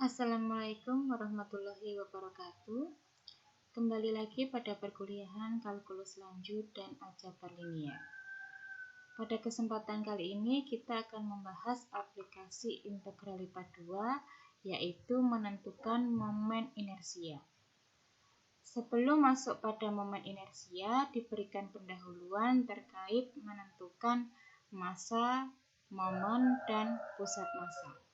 Assalamualaikum warahmatullahi wabarakatuh. Kembali lagi pada perkuliahan kalkulus lanjut dan aljabar linier. Pada kesempatan kali ini kita akan membahas aplikasi integral lipat 2, yaitu menentukan momen inersia. Sebelum masuk pada momen inersia, diberikan pendahuluan terkait menentukan massa, momen, dan pusat massa.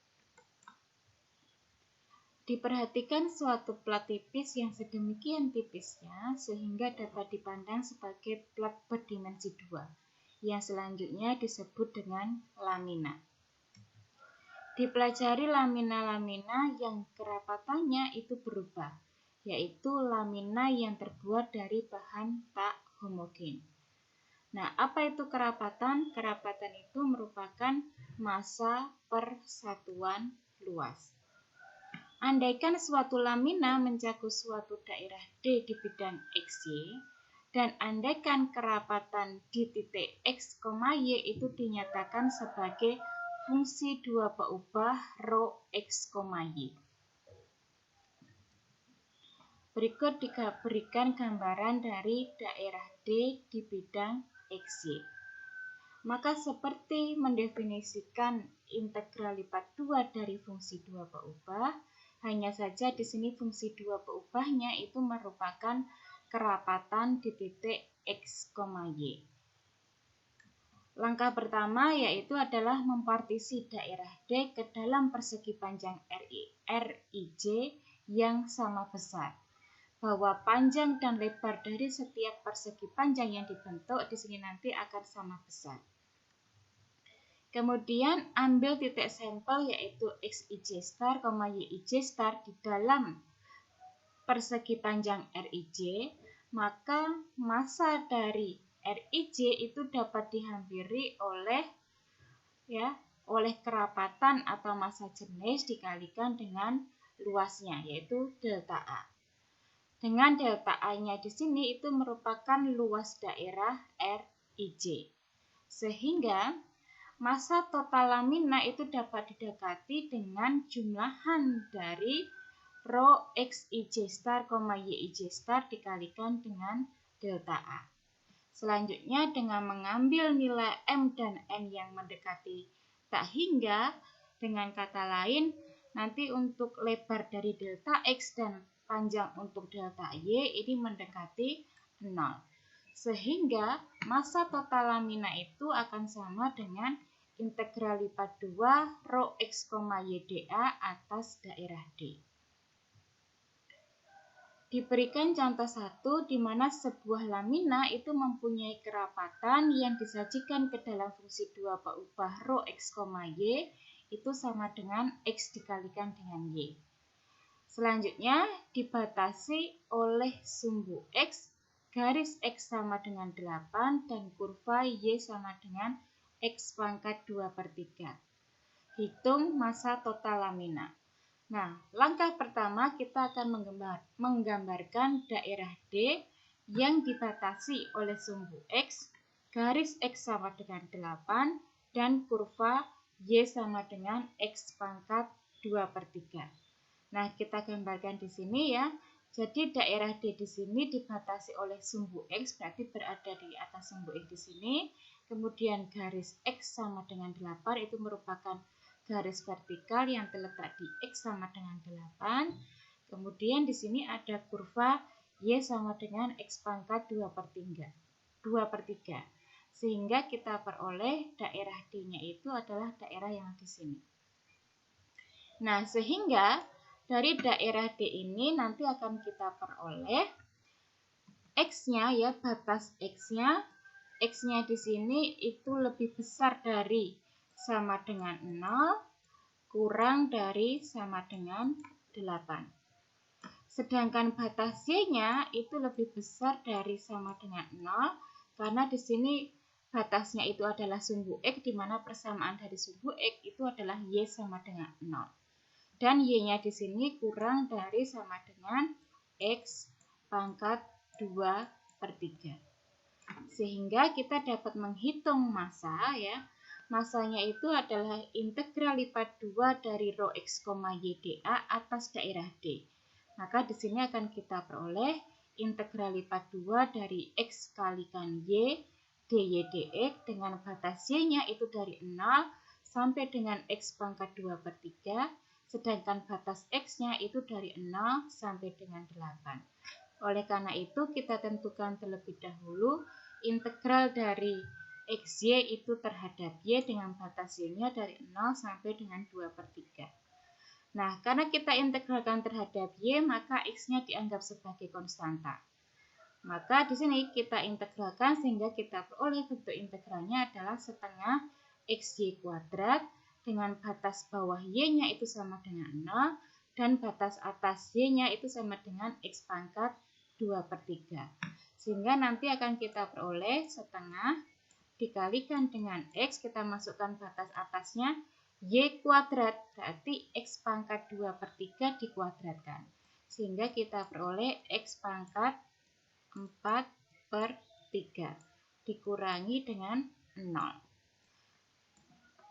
Diperhatikan suatu plat tipis yang sedemikian tipisnya sehingga dapat dipandang sebagai plat berdimensi 2, yang selanjutnya disebut dengan lamina. Dipelajari lamina-lamina yang kerapatannya itu berubah, yaitu lamina yang terbuat dari bahan tak homogen. Nah, apa itu kerapatan? Kerapatan itu merupakan massa per satuan luas. Andaikan suatu lamina mencakup suatu daerah D di bidang XY, dan andaikan kerapatan di titik X, Y itu dinyatakan sebagai fungsi dua peubah rho X, Y. Berikut diberikan gambaran dari daerah D di bidang XY. Maka seperti mendefinisikan integral lipat 2 dari fungsi dua peubah, hanya saja di sini fungsi dua peubahnya itu merupakan kerapatan di titik X, Y. Langkah pertama yaitu adalah mempartisi daerah D ke dalam persegi panjang RIJ yang sama besar. Bahwa panjang dan lebar dari setiap persegi panjang yang dibentuk di sini nanti akan sama besar. Kemudian ambil titik sampel yaitu XIJ star, YIJ star di dalam persegi panjang RIJ, maka massa dari RIJ itu dapat dihampiri oleh kerapatan atau massa jenis dikalikan dengan luasnya yaitu delta A. Dengan delta A-nya di sini itu merupakan luas daerah RIJ. Sehingga massa total lamina itu dapat didekati dengan jumlahan dari rho XIJ star, YIJ star dikalikan dengan delta A. Selanjutnya dengan mengambil nilai M dan N yang mendekati tak hingga, dengan kata lain nanti untuk lebar dari delta X dan panjang untuk delta Y ini mendekati 0. Sehingga massa total lamina itu akan sama dengan integral lipat 2 rho X, Y dA atas daerah D. Diberikan contoh 1 di mana sebuah lamina itu mempunyai kerapatan yang disajikan ke dalam fungsi dua peubah rho X, Y itu sama dengan X dikalikan dengan Y. Selanjutnya dibatasi oleh sumbu X, garis X sama dengan 8 dan kurva Y sama dengan X pangkat 2/3. Hitung massa total lamina. Nah, langkah pertama kita akan menggambarkan daerah D yang dibatasi oleh sumbu X, garis X sama dengan 8, dan kurva Y sama dengan X pangkat 2/3. Nah, kita gambarkan di sini ya. Jadi daerah D di sini dibatasi oleh sumbu X, berarti berada di atas sumbu X di sini. Kemudian garis X sama dengan 8 itu merupakan garis vertikal yang terletak di X sama dengan 8. Kemudian di sini ada kurva Y sama dengan X pangkat 2/3. Sehingga kita peroleh daerah D-nya itu adalah daerah yang di sini. Nah, sehingga dari daerah D ini nanti akan kita peroleh X-nya ya, batas X-nya. X-nya di sini itu lebih besar dari sama dengan 0, kurang dari sama dengan 8. Sedangkan batas Y-nya itu lebih besar dari sama dengan 0, karena di sini batasnya itu adalah sumbu X, di mana persamaan dari sumbu X itu adalah Y sama dengan 0. Dan Y-nya di sini kurang dari sama dengan X pangkat 2/3. Sehingga kita dapat menghitung massa ya. masanya itu adalah integral lipat 2 dari rho x, y dA atas daerah D. Maka di sini akan kita peroleh integral lipat 2 dari x kalikan y dy dx dengan batas y-nya itu dari 0 sampai dengan x pangkat 2 per 3, sedangkan batas x-nya itu dari 0 sampai dengan 8. Oleh karena itu, kita tentukan terlebih dahulu integral dari xy itu terhadap y dengan batas y-nya dari 0 sampai dengan 2 per 3. Nah, karena kita integralkan terhadap y, maka x-nya dianggap sebagai konstanta. Maka di sini kita integralkan sehingga kita peroleh bentuk integralnya adalah setengah xy kuadrat dengan batas bawah y-nya itu sama dengan 0 dan batas atas y-nya itu sama dengan x pangkat 2 per 3. Sehingga nanti akan kita peroleh setengah dikalikan dengan x, kita masukkan batas atasnya y kuadrat, berarti x pangkat 2 per 3 dikuadratkan. Sehingga kita peroleh x pangkat 4 per 3 dikurangi dengan 0.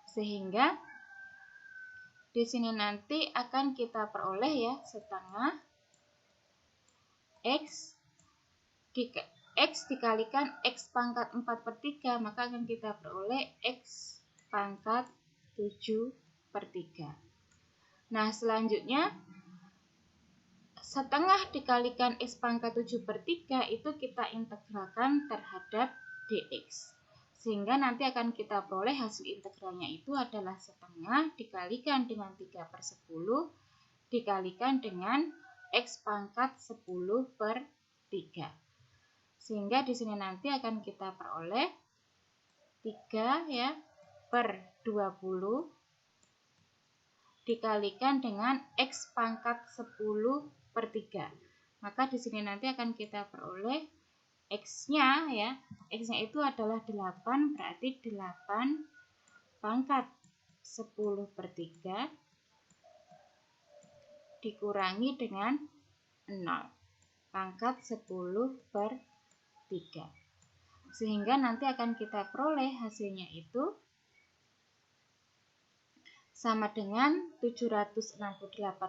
Sehingga di sini nanti akan kita peroleh ya setengah x dikalikan x pangkat 4 per 3, maka akan kita peroleh x pangkat 7 per 3. Nah, selanjutnya setengah dikalikan x pangkat 7 per 3 itu kita integralkan terhadap dx. Sehingga nanti akan kita peroleh hasil integralnya itu adalah setengah dikalikan dengan 3 per 10 dikalikan dengan x pangkat 10 per 3. Sehingga di sini nanti akan kita peroleh 3 ya per 20 dikalikan dengan x pangkat 10 per 3. Maka di sini nanti akan kita peroleh x-nya ya. X-nya itu adalah 8, berarti 8 pangkat 10 per 3 dikurangi dengan 0 pangkat 10 per 3. Sehingga nanti akan kita peroleh hasilnya itu sama dengan 768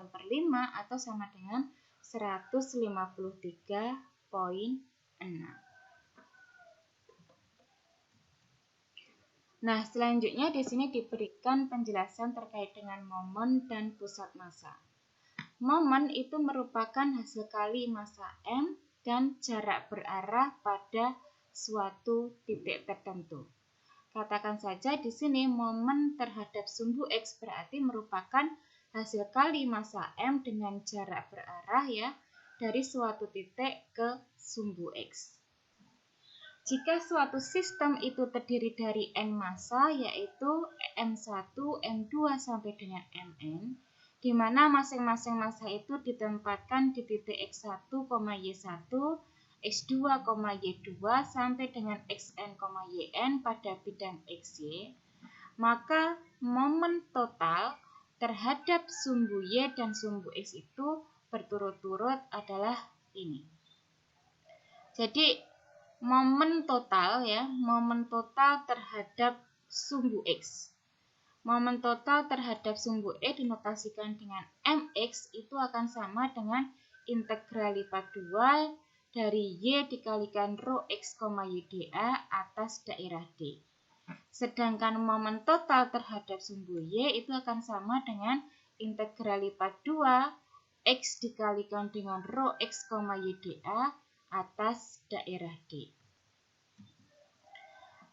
per 5 atau sama dengan 153,6. Nah, selanjutnya di sini diberikan penjelasan terkait dengan momen dan pusat massa. Momen itu merupakan hasil kali massa M dan jarak berarah pada suatu titik tertentu. Katakan saja di sini momen terhadap sumbu X berarti merupakan hasil kali massa M dengan jarak berarah ya dari suatu titik ke sumbu X. Jika suatu sistem itu terdiri dari n massa yaitu M1, M2 sampai dengan Mn, di mana masing-masing massa itu ditempatkan di titik X1, Y1, X2, Y2 sampai dengan Xn, Yn pada bidang Xy, maka momen total terhadap sumbu Y dan sumbu X itu berturut-turut adalah ini. Jadi momen total ya, momen total terhadap sumbu X. Momen total terhadap sumbu E dinotasikan dengan Mx itu akan sama dengan integral lipat 2 dari Y dikalikan rho x, y dA atas daerah D. Sedangkan momen total terhadap sumbu Y itu akan sama dengan integral lipat 2 X dikalikan dengan rho x, y dA atas daerah D.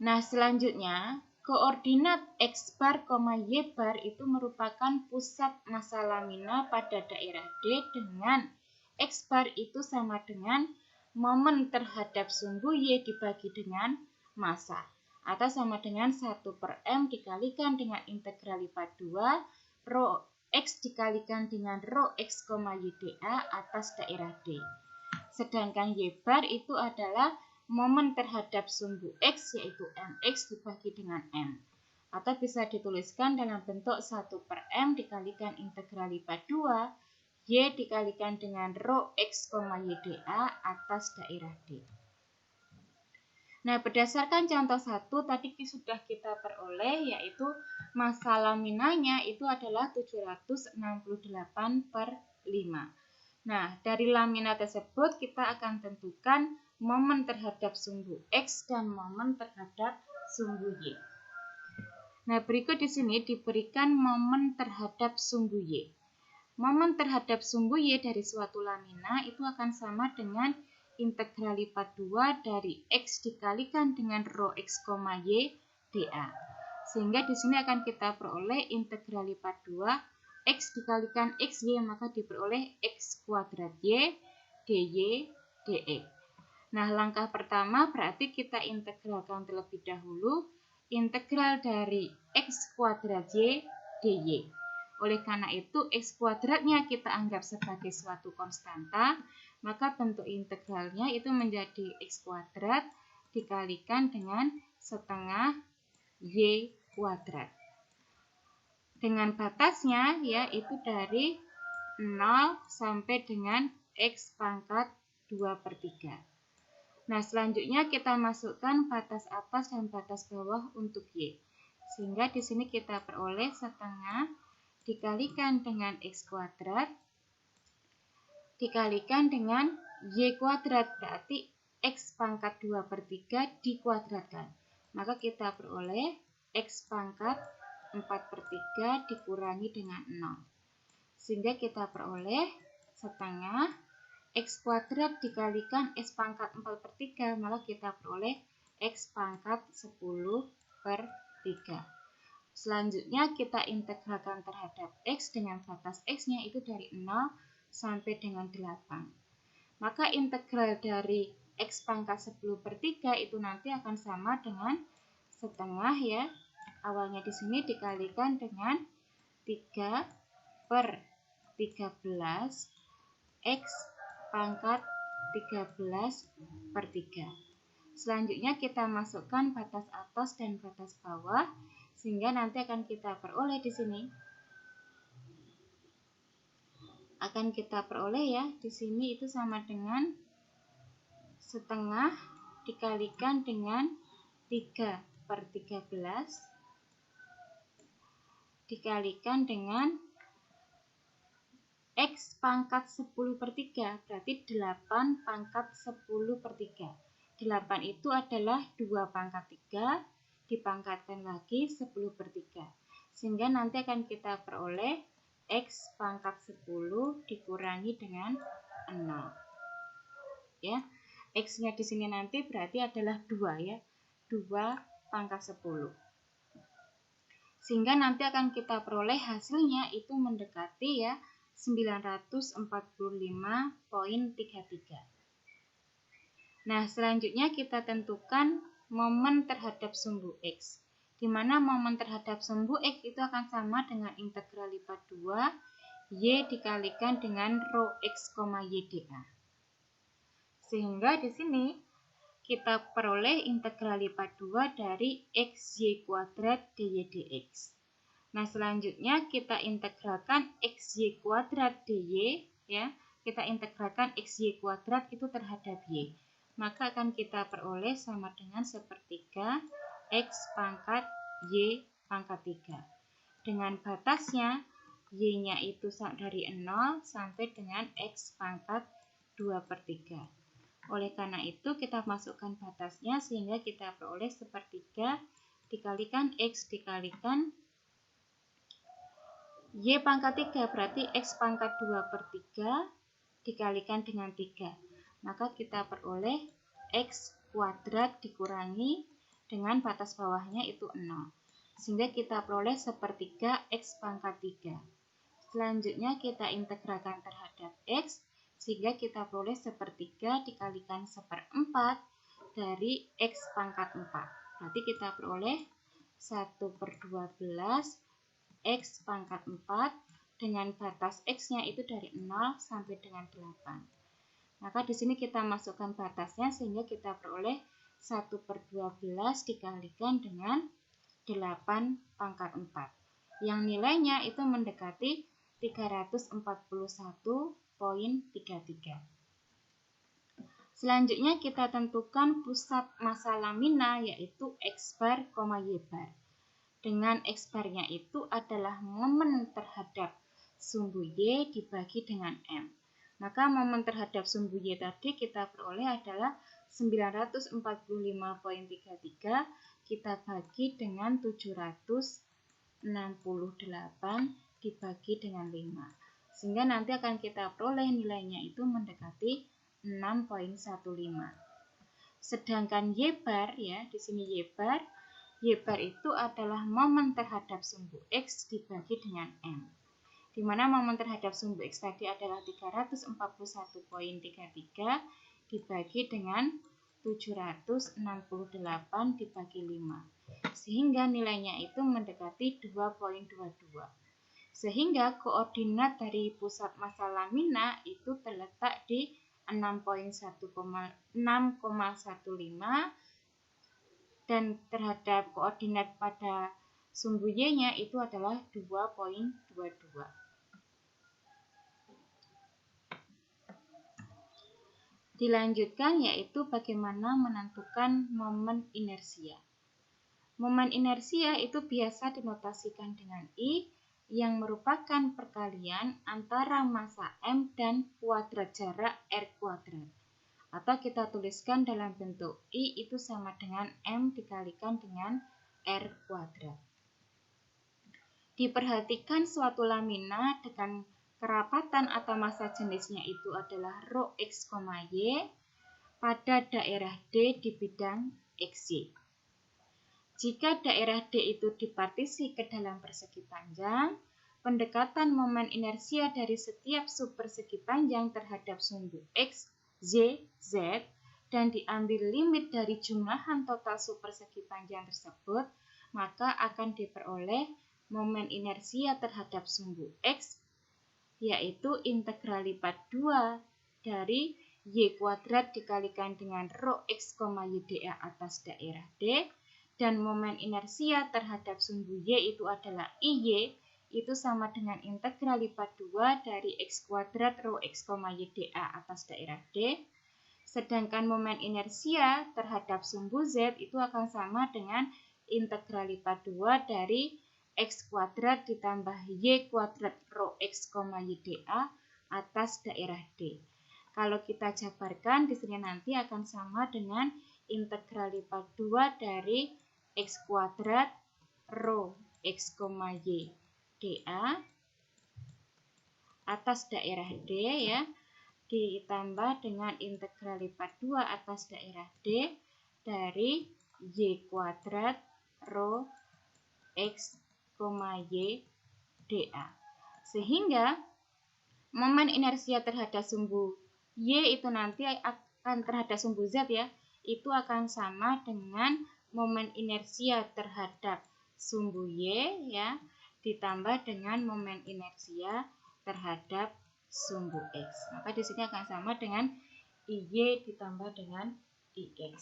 Nah, selanjutnya koordinat X bar, Y bar itu merupakan pusat massa lamina pada daerah D dengan X bar itu sama dengan momen terhadap sumbu Y dibagi dengan massa atau sama dengan 1 per M dikalikan dengan integral lipat 2 rho X dikalikan dengan rho x, y dA atas daerah D. Sedangkan Y bar itu adalah momen terhadap sumbu X yaitu Mx dibagi dengan M. Atau bisa dituliskan dalam bentuk 1 per M dikalikan integral lipat 2 Y dikalikan dengan rho x, y dA atas daerah D. Nah, berdasarkan contoh 1 tadi sudah kita peroleh, yaitu massa laminanya itu adalah 768/5. Nah, dari lamina tersebut kita akan tentukan momen terhadap sumbu X dan momen terhadap sumbu Y. Nah, berikut di sini diberikan momen terhadap sumbu Y. Momen terhadap sumbu Y dari suatu lamina itu akan sama dengan integral lipat 2 dari X dikalikan dengan rho X, Y dA. Sehingga di sini akan kita peroleh integral lipat 2 X dikalikan XY, maka diperoleh X kuadrat Y dy dx. Nah, langkah pertama berarti kita integralkan terlebih dahulu integral dari X kuadrat Y dy. Oleh karena itu, X kuadratnya kita anggap sebagai suatu konstanta, maka bentuk integralnya itu menjadi X kuadrat dikalikan dengan setengah Y kuadrat. Dengan batasnya yaitu dari 0 sampai dengan X pangkat 2/3. Nah, selanjutnya kita masukkan batas atas dan batas bawah untuk Y. Sehingga di sini kita peroleh setengah dikalikan dengan X kuadrat dikalikan dengan Y kuadrat, berarti X pangkat 2/3 dikuadratkan. Maka kita peroleh X pangkat 4/3 dikurangi dengan 0. Sehingga kita peroleh setengah X kuadrat dikalikan X pangkat 4/3, maka kita peroleh X pangkat 10/3. Selanjutnya kita integralkan terhadap X dengan batas X-nya itu dari 0 sampai dengan 8. Maka integral dari X pangkat 10/3 itu nanti akan sama dengan setengah ya. Awalnya di sini dikalikan dengan 3/13 X pangkat 13/3. Selanjutnya kita masukkan batas atas dan batas bawah, sehingga nanti akan kita peroleh di sini. Akan kita peroleh ya, di sini itu sama dengan setengah dikalikan dengan 3/13 dikalikan dengan X pangkat 10/3, berarti 8 pangkat 10/3. 8 itu adalah 2 pangkat 3 dipangkatkan lagi 10/3. Sehingga nanti akan kita peroleh X pangkat 10 dikurangi dengan 0. Ya. X-nya di sini nanti berarti adalah 2 ya. 2 pangkat 10. Sehingga nanti akan kita peroleh hasilnya itu mendekati ya 945,33. Nah, selanjutnya kita tentukan momen terhadap sumbu X. Di mana momen terhadap sumbu X itu akan sama dengan integral lipat 2 Y dikalikan dengan rho X, Y dA. Sehingga di sini kita peroleh integral lipat 2 dari XY kuadrat dy dx. Nah, selanjutnya kita integralkan XY kuadrat dy ya. Kita integralkan XY kuadrat itu terhadap Y. Maka akan kita peroleh sama dengan sepertiga X pangkat Y pangkat 3. Dengan batasnya Y-nya itu dari 0 sampai dengan X pangkat 2/3. Oleh karena itu kita masukkan batasnya sehingga kita peroleh sepertiga dikalikan X dikalikan Y pangkat 3, berarti X pangkat 2/3 dikalikan dengan 3. Maka kita peroleh X kuadrat dikurangi dengan batas bawahnya itu 0. Sehingga kita peroleh sepertiga X pangkat 3. Selanjutnya kita integralkan terhadap X, sehingga kita peroleh sepertiga dikalikan 1/4 dari X pangkat 4. Berarti kita peroleh 1/12 X pangkat 4 dengan batas X-nya itu dari 0 sampai dengan 8. Maka di sini kita masukkan batasnya sehingga kita peroleh 1/12 dikalikan dengan 8 pangkat 4. Yang nilainya itu mendekati 341,33. Selanjutnya kita tentukan pusat massa lamina yaitu X bar, Y bar. Dengan X barnya itu adalah momen terhadap sumbu Y dibagi dengan M. Maka momen terhadap sumbu Y tadi kita peroleh adalah 945,33 kita bagi dengan 768 dibagi dengan 5. Sehingga nanti akan kita peroleh nilainya itu mendekati 6,15. Sedangkan Y bar ya, di sini Y bar itu adalah momen terhadap sumbu X dibagi dengan M. Di mana momen terhadap sumbu X tadi adalah 341,33 dibagi dengan 768 dibagi 5. Sehingga nilainya itu mendekati 2,22. Sehingga koordinat dari pusat massa lamina itu terletak di 6,15 dan terhadap koordinat pada sumbu Y-nya itu adalah 2,22. Dilanjutkan yaitu bagaimana menentukan momen inersia. Momen inersia itu biasa dinotasikan dengan I yang merupakan perkalian antara massa M dan kuadrat jarak R kuadrat. Atau kita tuliskan dalam bentuk I itu sama dengan M dikalikan dengan R kuadrat. Diperhatikan suatu lamina dengan kerapatan atau massa jenisnya itu adalah rho X, Y pada daerah D di bidang XY. Jika daerah D itu dipartisi ke dalam persegi panjang, pendekatan momen inersia dari setiap subpersegi panjang terhadap sumbu X, Z, Z, dan diambil limit dari jumlahan total subpersegi panjang tersebut, maka akan diperoleh momen inersia terhadap sumbu X, yaitu integral lipat 2 dari Y kuadrat dikalikan dengan rho X, Y dA atas daerah D, dan momen inersia terhadap sumbu Y itu adalah IY, itu sama dengan integral lipat 2 dari X kuadrat rho X, Y dA atas daerah D. Sedangkan momen inersia terhadap sumbu Z itu akan sama dengan integral lipat 2 dari X kuadrat ditambah Y kuadrat rho X, Y dA atas daerah D. Kalau kita jabarkan di sini nanti akan sama dengan integral lipat 2 dari X kuadrat rho X, Y dA atas daerah D ya, ditambah dengan integral lipat 2 atas daerah D dari Y kuadrat rho X, Y dA. Sehingga momen inersia terhadap sumbu Y itu nanti akan terhadap sumbu Z ya, itu akan sama dengan momen inersia terhadap sumbu Y ya, ditambah dengan momen inersia terhadap sumbu X. Maka di sini akan sama dengan IY ditambah dengan IX.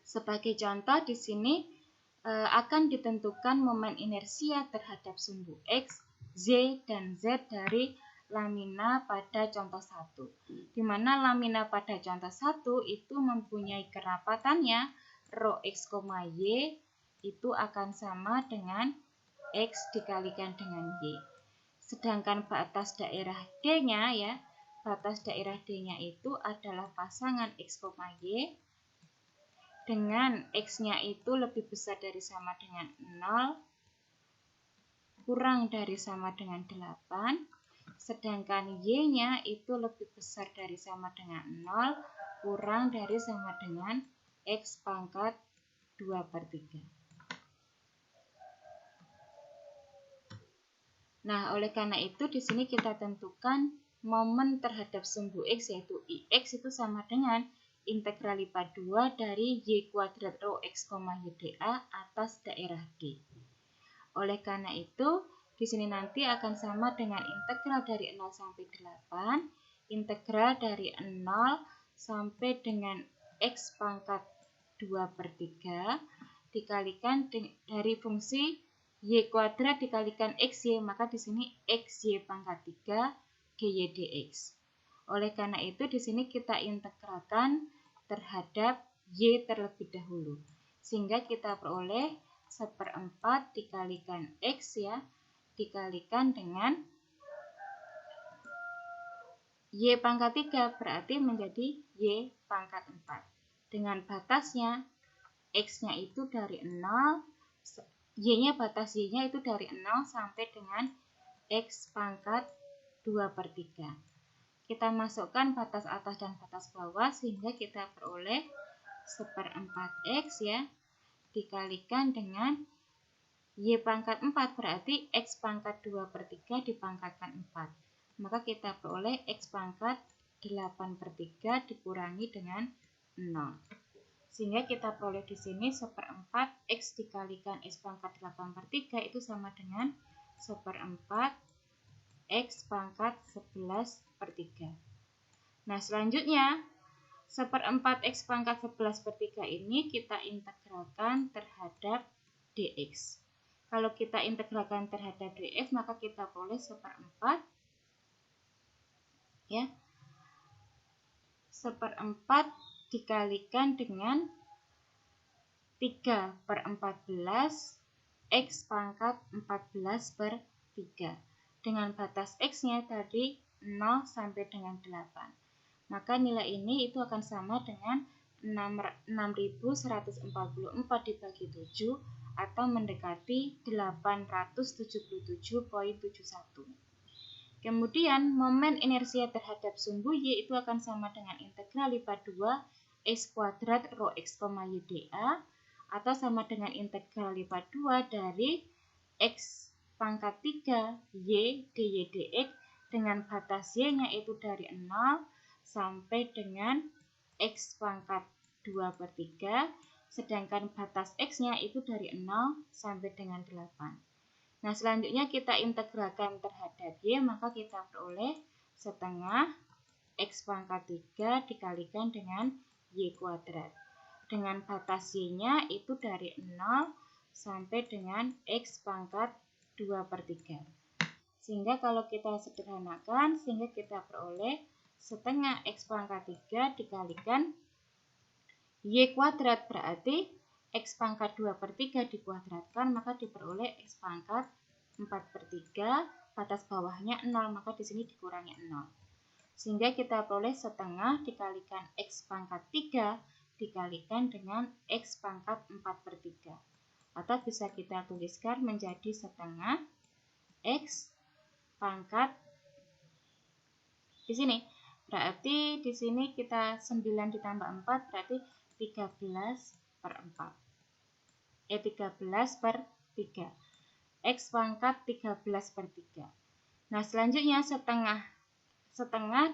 Sebagai contoh di sini akan ditentukan momen inersia terhadap sumbu X, Z, dan Z dari lamina pada contoh 1. Di mana lamina pada contoh 1 itu mempunyai kerapatannya rho X, Y itu akan sama dengan X dikalikan dengan Y. Sedangkan batas daerah D-nya ya, batas daerah D-nya itu adalah pasangan X, Y dengan X-nya itu lebih besar dari sama dengan 0 kurang dari sama dengan 8. Sedangkan Y-nya itu lebih besar dari sama dengan 0 kurang dari sama dengan X pangkat 2/3. Nah, oleh karena itu di sini kita tentukan momen terhadap sumbu X yaitu IX itu sama dengan integral lipat 2 dari Y kuadrat rho X, Y dA atas daerah D. Oleh karena itu, di sini nanti akan sama dengan integral dari 0 sampai 8, integral dari 0 sampai dengan X pangkat 2/3 dikalikan dari fungsi Y kuadrat dikalikan XY, maka di sini XY pangkat 3 dy dx. Oleh karena itu di sini kita integralkan terhadap Y terlebih dahulu. Sehingga kita peroleh 1/4 dikalikan X ya, dikalikan dengan Y pangkat 3 berarti menjadi Y pangkat 4. Dengan batasnya X-nya itu dari 0, Y-nya batas Y-nya itu dari 0 sampai dengan X pangkat 2/3. Kita masukkan batas atas dan batas bawah sehingga kita peroleh 1/4 X ya, dikalikan dengan Y pangkat 4 berarti X pangkat 2/3 dipangkatkan 4. Maka kita peroleh X pangkat 8/3 dikurangi dengan 0. Sehingga kita peroleh di sini 1/4 X dikalikan X pangkat 8/3 itu sama dengan 1/4 X pangkat 11/3. Nah, selanjutnya 1/4 X pangkat 11/3 ini kita integralkan terhadap dx. Kalau kita integralkan terhadap dx, maka kita peroleh 1/4 ya. 1/4 dikalikan dengan 3/14 X pangkat 14/3. Dengan batas X-nya tadi 0 sampai dengan 8. Maka nilai ini itu akan sama dengan 6144 dibagi 7 atau mendekati 877,71. Kemudian momen inersia terhadap sumbu Y itu akan sama dengan integral lipat 2 X kuadrat rho X, Y dA atau sama dengan integral lipat 2 dari X pangkat 3 Y dy dx dengan batas Y-nya itu dari 0 sampai dengan X pangkat 2/3, sedangkan batas X-nya itu dari 0 sampai dengan 8. Nah, selanjutnya kita integralkan terhadap Y, maka kita peroleh setengah X pangkat 3 dikalikan dengan Y kuadrat. Dengan batas Y-nya itu dari 0 sampai dengan X pangkat 2/3. Sehingga kalau kita sederhanakan, sehingga kita peroleh setengah X pangkat 3 dikalikan Y kuadrat berarti X pangkat 2/3 dikuadratkan, maka diperoleh X pangkat 4/3, batas bawahnya 0, maka di sini dikurangi 0. Sehingga kita peroleh setengah dikalikan X pangkat 3 dikalikan dengan X pangkat 4/3. Atau bisa kita tuliskan menjadi setengah X pangkat di sini. Berarti di sini kita 9 ditambah 4 berarti 13/4. 13/3. X pangkat 13/3. Nah, selanjutnya setengah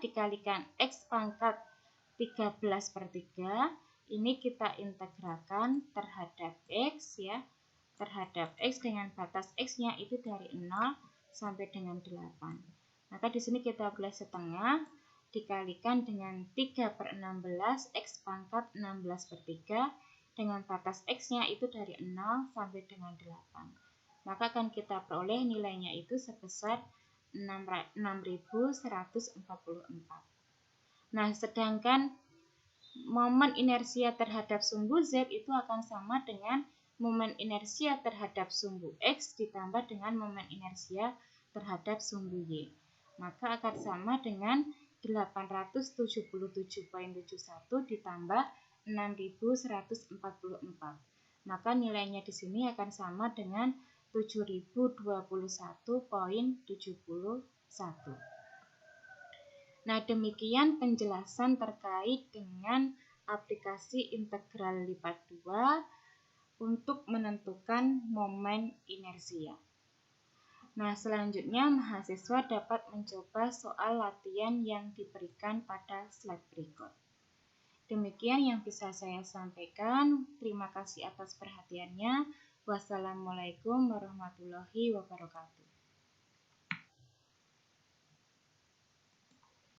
dikalikan X pangkat 13/3 ini kita integralkan terhadap X ya. Terhadap X dengan batas X-nya itu dari 0 sampai dengan 8. Maka di sini kita boleh setengah dikalikan dengan 3/16 X pangkat 16/3 dengan batas X-nya itu dari 0 sampai dengan 8. Maka akan kita peroleh nilainya itu sebesar 6144. Nah, sedangkan momen inersia terhadap sumbu Z itu akan sama dengan momen inersia terhadap sumbu X ditambah dengan momen inersia terhadap sumbu Y. Maka akan sama dengan 877,71 ditambah 6144. Maka nilainya di sini akan sama dengan 7021,71. Nah, demikian penjelasan terkait dengan aplikasi integral lipat 2 untuk menentukan momen inersia. Nah, selanjutnya mahasiswa dapat mencoba soal latihan yang diberikan pada slide berikut. Demikian yang bisa saya sampaikan. Terima kasih atas perhatiannya. Wassalamualaikum warahmatullahi wabarakatuh.